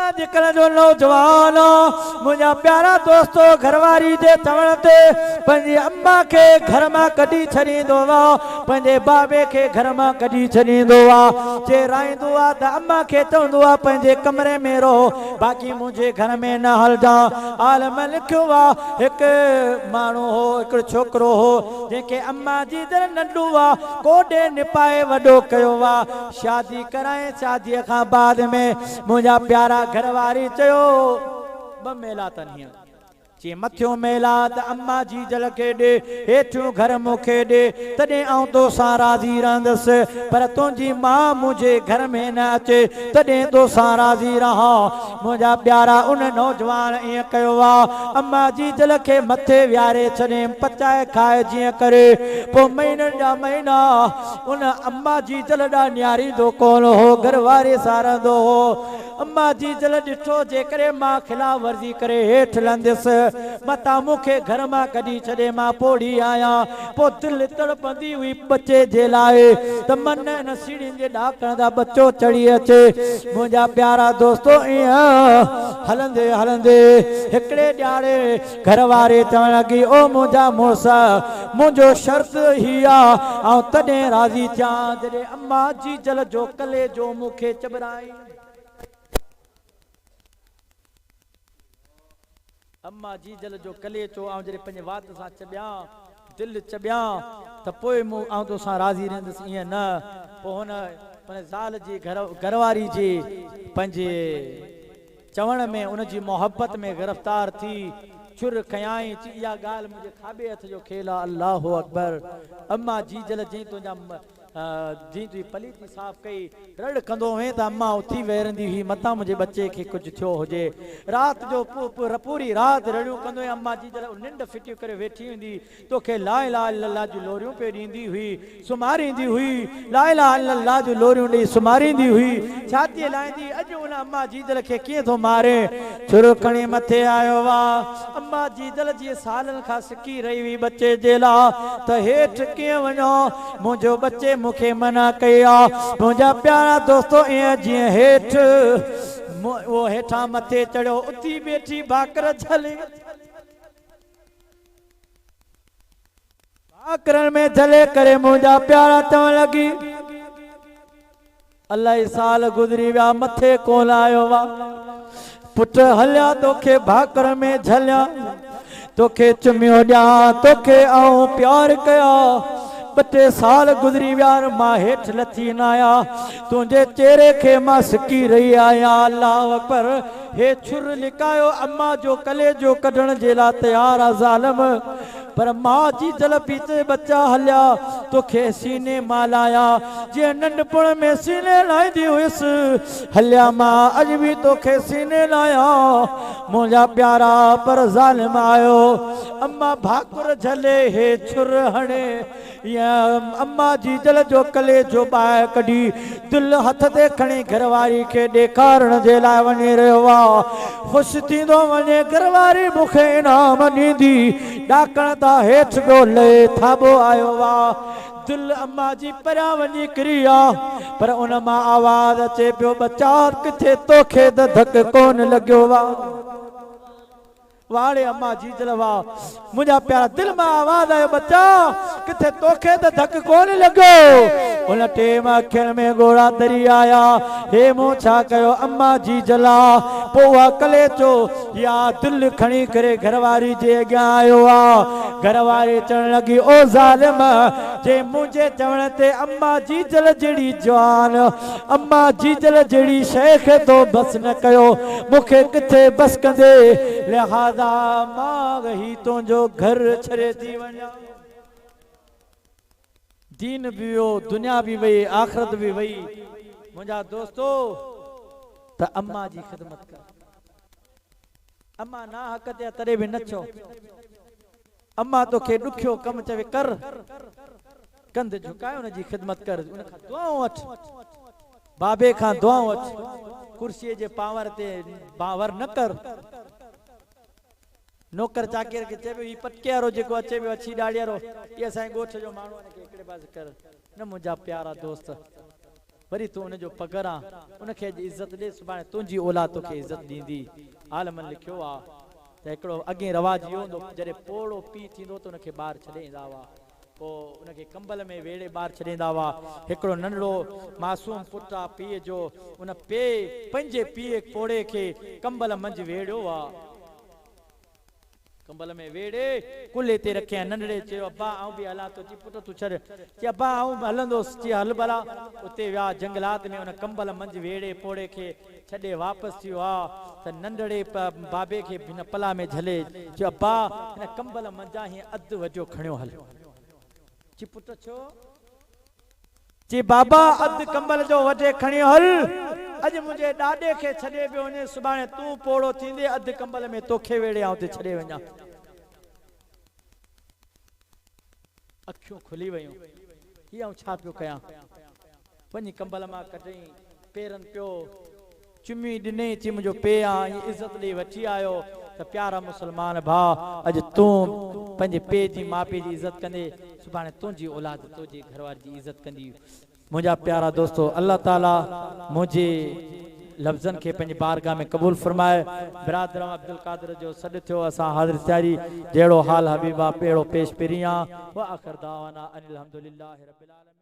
अॼुकल्ह जो नौजवान मुंहिंजा प्यारा दोस्तो घरवारी जे चवण ते पंहिंजी अम्मा खे घर मां कढी छॾींदो आहे, पंहिंजे बाबे खे घर मां कढी छॾींदो आहे। जे राईंदो आहे त अम्मा खे चवंदो आहे पंहिंजे कमरे में रहो, बाक़ी मुंहिंजे घर में न हलजा। आलम लिखियो आहे हिकु माण्हू हो, हिकिड़ो छोकिरो हो जंहिंखे अम्मा जी दर नंढू आहे कोॾे निपाए वॾो कयो आहे। शादी कराए, शादीअ खां बाद में मुंहिंजा प्यारा घरवारी चयो ॿ मेला अथनि हीअं, चई मथियो मेला त अम्मा जी जल खे ॾे, हेठियों घर मूंखे ॾे, तॾहिं आउं तोसां राज़ी रहंदसि, पर तुंहिंजी माउ मुंहिंजे घर में न अचे तॾहिं तोसां राज़ी रहां। मुंहिंजा प्यारा उन नौजवान ईअं कयो आहे, अम्मा जी जल खे मथे विहारे छॾे पचाए खाए जीअं करे। पोइ महीननि जा महीना उन अम्मा जी जल ॾांहुं निहारींदो कोन हो, घरवारी सारंदो हो। अम्मा जी जल ॾिठो जेकॾहिं मां खिलाफ़ वर्जी करे हेठि लहंदसि, मता मूंखे घर मां कढी छॾे मां पोड़ी आहियां। पोइ दिलि तड़पंदी हुई बचे जे लाइ त मन न सीढ़ियुनि जे ॾाकण दा बच्चो चढ़ी अचे। मुंहिंजा प्यारा दोस्तो ईअं हलंदे हलंदे हिकिड़े ॾियारे घर वारे चवण लॻी, ओ मुंहिंजा मुड़ुस मुंहिंजो शर्त ही आहे ऐं तॾहिं राज़ी थियां जॾहिं अम्मा जी जल जो कले जो मूंखे चबराई। अम्मा जी जल जो कले चो ऐं जॾहिं पंहिंजे वात सां चॿियां, दिलि चॿियां त पोइ मूं ऐं तोसां राज़ी रहंदुसि, ईअं न। पोइ हुन ज़ाल जी घरवारी जी पंहिंजे चवण में उनजी मोहब्बत में गिरफ़्तार थी छुर खयाई, इहा ॻाल्हि मुंहिंजे खाॿे हथ जो खेल आहे। अल्लाहु अकबर। अम्मा जी जल जीअं तुंहिंजा जी तुंहिंजी पलीती साफ़ कई, रड़ कंदो हुए त अम्मा उथी वेरंदी हुई मतां मुंहिंजे बच्चे खे कुझु थियो हुजे। राति जो पूरी राति रड़ियूं कंदो हुई, अम्मा जी जल निंड फिटी करे वेठी हूंदी, तोखे ला इलाहा इल्लल्लाह जूं लोरियूं पे ॾींदी हुई, सुम्हारींदी हुई, ला इलाहा इल्लल्लाह जूं लोरियूं ॾेई सुम्हारींदी हुई, छातीअ लाहींदी। अॼु उन अम्मा जी जल खे कीअं थो मारे, छुर खणी मथे आयो आहे। अम्मा जी जल जी सालनि खां सिकी रही हुई बच्चे जे लाइ त हेठि कीअं वञो, मुंहिंजो बच्चे मूंखे मना कई आहे। मुंहिंजा प्यारा दोस्तो ईअं जीअं हेठि वो हेठां मथे चढ़ियो, उथी बेठी भाकर झले, भाकरनि में झले करे मुंहिंजा प्यारा चवण लॻी, अलाही साल गुज़री विया मथे कोन आयो वा, पुट हलिया तोखे भाकर में झलिया, तोखे चुमियो ॾियां, तोखे आऊं प्यार कया, 2-3 साल गुज़री विया मां हेठि लथी न आया, तुंहिंजे चेहरे खे मां सिकी रही आहियां। अल्लाह अकबर। हे छुर लिकायो अम्मा जो कले जो कढण जे लाइ तयार आहे ज़ालिम, पर मां जी जल पीते बच्चा हलिया, तोखे सीने मां लाया जीअं नंढपण में सीने लाहींदी हुयसि, हलिया मां अॼु बि तोखे सीने लाया मुंहिंजा प्यारा, पर ज़ालिम आयो। अम्मा भाकुर झले, हे छुर हणे, या अम्मा जी जल जो कले जो ॿाहिरि कढी दिलि हथ ते खणी घरवारी खे ॾेखारण जे लाइ वञी रहियो आहे। ख़ुशि थींदो वञे घरवारी मूंखे इनाम ॾींदी, ॾाकण तां हेठि पियो लहे थाबो आयो आहे। दिलि अम्मा जी परियां वञी किरी आहे, पर उन मां आवाज़ अचे पियो, बच्चा किथे तोखे त धक कोन लॻियो आहे। वाड़े अम्मा जी जल वाह, मुंहिंजा प्यारा दिलि मां आवाज़ आयो, बच्चा किथे तोखे त धक कोन लॻो। उन टेम अखियुनि में ॻोड़ा तरी आया, हे मूं छा कयो अम्मा जी जला। पोइ उहा कले चो या दिलि खणी करे घरवारी जे अॻियां आयो आहे। घरवारी चवण लॻी, ओ ज़ालिम, जे मुंहिंजे चवण ते अम्मा जी जल जहिड़ी जवान, अम्मा जी जल जहिड़ी शइ खे तो बसि न कयो, मूंखे किथे बसि कंदे, लिहाज़ मां वही तुंहिंजो घर छॾे थी वञा। दीन भी वियो, दुनिया भी वई, आख़िरत भी वई। मुंहिंजा दोस्तो त अम्मा जी ख़िदमत कर, अम्मा ना हक़ ते तॾहिं बि न छो, अम्मा तोखे ॾुखियो कमु चवे कर, कंध झुकाए उन जी ख़िदमत कर, उन खां दुआऊं वठ, बाबे खां दुआऊं वठ, कुर्सीअ जे पावर ते बावर न कर। नौकर चाकर के चए ही पटके वारो जेको अचे पियो अछी ॾाड़ी वारो, ये असांजे ॻोठ जो माण्हू आहे, हिकिड़े पासे कर न। मुंहिंजा प्यारा दोस्त वरी तू उनजो पगरा उनखे इज्जत दे सुभाणे तुंहिंजी औलाद तोखे इज्जत ॾींदी आलमन लिखियो आहे त हिकिड़ो अॻे रवाज इहो हूंदो जॾहिं पोड़ो पीउ थींदो त उनखे ॿार छॾे ईंदा हुआ पोइ उनखे कंबल में वेड़े ॿार छॾींदा हुआ हिकिड़ो नंढड़ो मासूम पुटु आहे पीउ जो उन पंहिंजे पीउ पोड़े खे कंबल मंझि वेड़ियो आहे कंबल में वेड़े कुल्हे ते रखे नंढड़े चयो अब्बा आऊं बि हलां थो पुट तूं छॾ चई अब्बा आऊं हलंदुसि चई हल भला उते विया जंगलात में उन कंबल मंझि वेड़े पोड़े खे छॾे वापसि थियो आहे त नंढड़े बाबे खे हिन पला में झले चयो अब्बा हिन कंबल मंझां हीअं अधु वॼो खणियो हल चई पुट छो चई बाबा अधु कंबल जो वॼे खणी हल अॼु मुंहिंजे ॾाॾे खे छॾे पियो वञे सुभाणे तूं पोड़ो थींदे अधु कंबल में तोखे वेड़े आऊं ते छॾे वञा अखियूं खुली वयूं हीअ आऊं छा पियो कयां वञी कंबल मां कढई पेरनि पियो चुमी ॾिनई चई मुंहिंजो पे आहे इज़त ॾेई वठी आयो त प्यारा मुस्लमान भाउ अॼु तूं पंहिंजे पे जी माउ पीउ जी इज़त कंदे सुभाणे तुंहिंजी औलाद तुंहिंजे घरवारी जी इज़त कंदी मुंहिंजा प्यारा दोस्तो अल्लाह ताला मुंहिंजे लफ़्ज़नि खे पंहिंजी बारगाह में क़बूल फरमाए बिरादर अब्दुल कादिर जो सॾु थियो असां हाज़िर थियारी जहिड़ो हाल हबीबा पेड़ो पेश पेरियां व आख़िर दावाना अनिल हम्दुलिल्लाहि रब्बिल आलमीन।